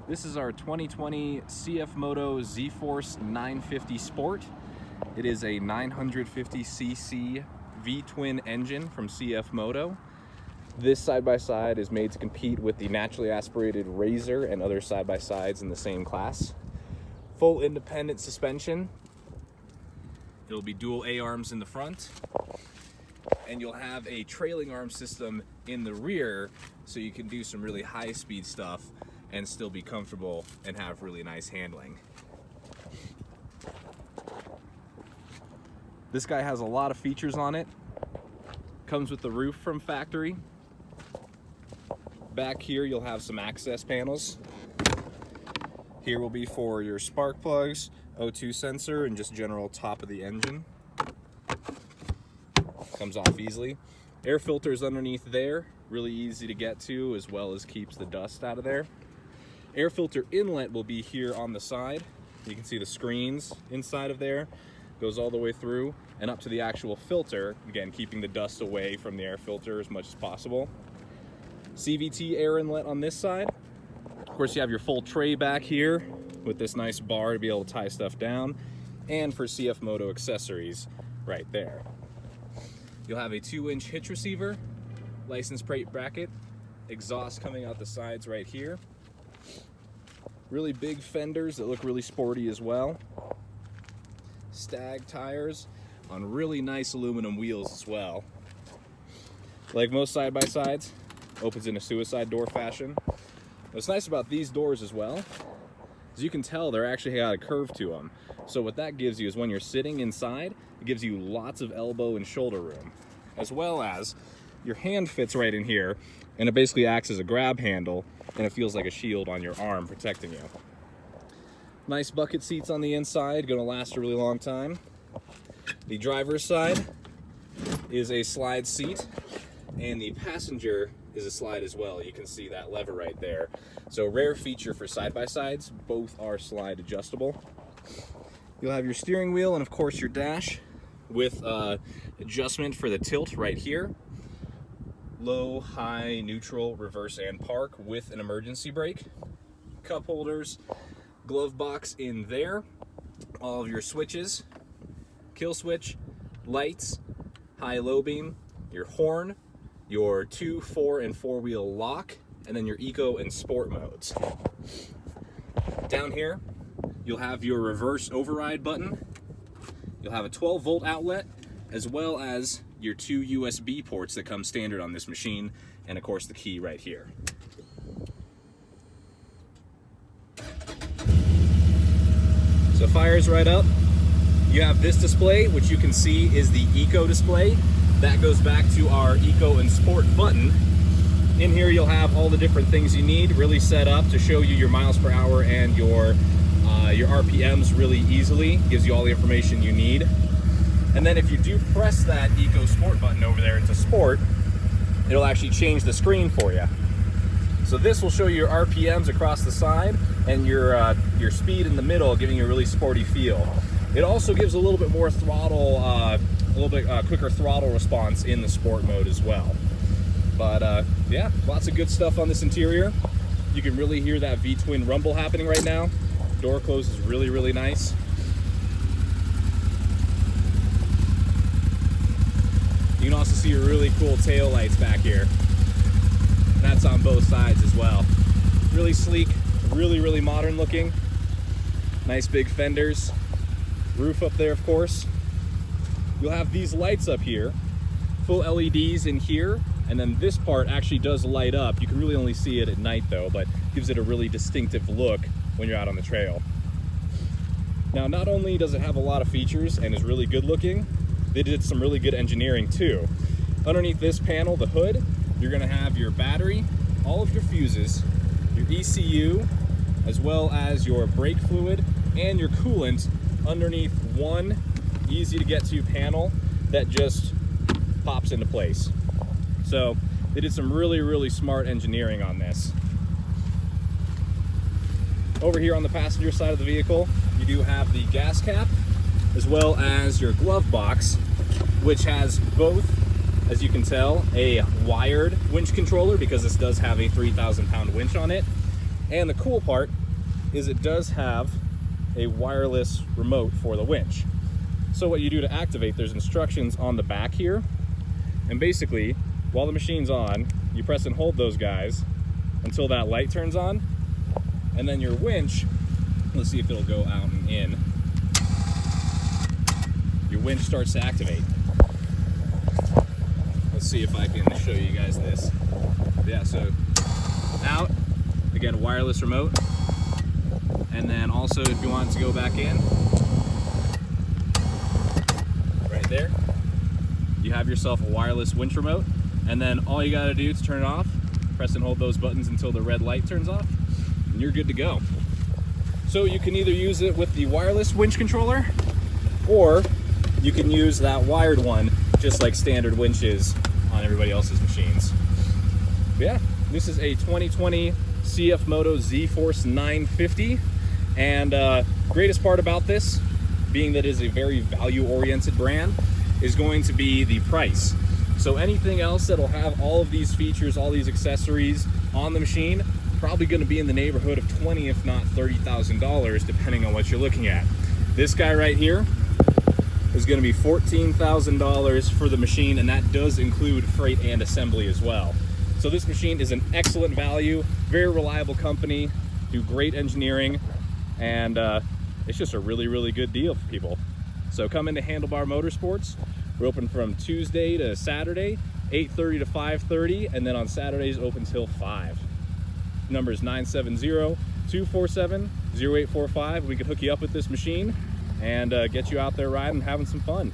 This is our 2020 CF Moto Z-Force 950 Sport. It is a 950cc V-twin engine from CF Moto. This side-by-side is made to compete with the naturally aspirated Razor and other side-by-sides in the same class. Full independent suspension. It'll be dual A-arms in the front. And you'll have a trailing arm system in the rear so you can do some really high-speed stuff and still be comfortable and have really nice handling. This guy has a lot of features on it. Comes with the roof from factory. Back here you'll have some access panels. Here will be for your spark plugs, O2 sensor, and just general top of the engine. Comes off easily. Air filters underneath there, really easy to get to, as well as keeps the dust out of there. Air filter inlet will be here on the side. You can see the screens inside of there. Goes all the way through and up to the actual filter, again keeping the dust away from the air filter as much as possible. CVT air inlet on this side. Of course, you have your full tray back here with this nice bar to be able to tie stuff down, and for CF Moto accessories right there. You'll have a 2-inch hitch receiver, license plate bracket, exhaust coming out the sides right here. Really big fenders that look really sporty as well. Stag tires on really nice aluminum wheels as well. Like most side-by-sides, opens in a suicide door fashion. What's nice about these doors as well is you can tell they're actually got a curve to them. So what that gives you is when you're sitting inside, it gives you lots of elbow and shoulder room, as well as your hand fits right in here and it basically acts as a grab handle and it feels like a shield on your arm protecting you. Nice bucket seats on the inside, gonna last a really long time. The driver's side is a slide seat and the passenger is a slide as well. You can see that lever right there. So rare feature for side-by-sides, both are slide adjustable. You'll have your steering wheel and of course your dash with adjustment for the tilt right here. Low, high, neutral, reverse, and park with an emergency brake. Cup holders, glove box in there. All of your switches, kill switch, lights, high-low beam, your horn, your 2-, 4-, and 4-wheel lock, and then your eco and sport modes. Down here, you'll have your reverse override button. You'll have a 12-volt outlet, as well as your 2 USB ports that come standard on this machine, and of course the key right here. So fires right up. You have this display, which you can see is the Eco display. That goes back to our Eco and Sport button. In here you'll have all the different things you need really set up to show you your miles per hour and your RPMs really easily. Gives you all the information you need. And then if you do press that Eco Sport button over there into Sport, it'll actually change the screen for you. So this will show you your RPMs across the side and your speed in the middle, giving you a really sporty feel. It also gives a little bit more throttle, a little bit quicker throttle response in the Sport mode as well. But yeah, lots of good stuff on this interior. You can really hear that V-twin rumble happening right now. Door closes really, really nice. You can also see your really cool tail lights back here. That's on both sides as well. Really sleek, really, really modern looking. Nice big fenders. Roof up there, of course. You'll have these lights up here, full LEDs in here, and then this part actually does light up. You can really only see it at night though, but gives it a really distinctive look when you're out on the trail. Now, not only does it have a lot of features and is really good looking, they did some really good engineering too. Underneath this panel, the hood, you're gonna have your battery, all of your fuses, your ECU, as well as your brake fluid and your coolant underneath one easy to get to panel that just pops into place. So they did some really, really smart engineering on this. Over here on the passenger side of the vehicle, you do have the gas cap, as well as your glove box, which has both, as you can tell, a wired winch controller, because this does have a 3,000-pound winch on it, And the cool part is it does have a wireless remote for the winch. So what you do to activate, there's instructions on the back here. And basically, while the machine's on, you press and hold those guys until that light turns on. And then your winch, let's see if it'll go out and in. Your winch starts to activate. Let's see if I can show you guys this. Yeah, so out, again, wireless remote. And then also if you want it to go back in, right there, you have yourself a wireless winch remote. And then all you gotta do to turn it off, press and hold those buttons until the red light turns off, and you're good to go. So you can either use it with the wireless winch controller, or you can use that wired one, just like standard winches on everybody else's machines. But yeah, this is a 2020 CF Moto Z-Force 950, and greatest part about this, being that it is a very value-oriented brand, is going to be the price. So anything else that'll have all of these features, all these accessories on the machine, probably going to be in the neighborhood of $20,000 if not $30,000, depending on what you're looking at. This guy right here is going to be $14,000 for the machine, and that does include freight and assembly as well. So this machine is an excellent value, very reliable company, do great engineering, and it's just a really, really good deal for people. So come into Handlebar Motorsports. We're open from Tuesday to Saturday, 8:30 to 5:30, and then on Saturdays open till 5. Number is 970-247-0845. We could hook you up with this machine and get you out there riding and having some fun.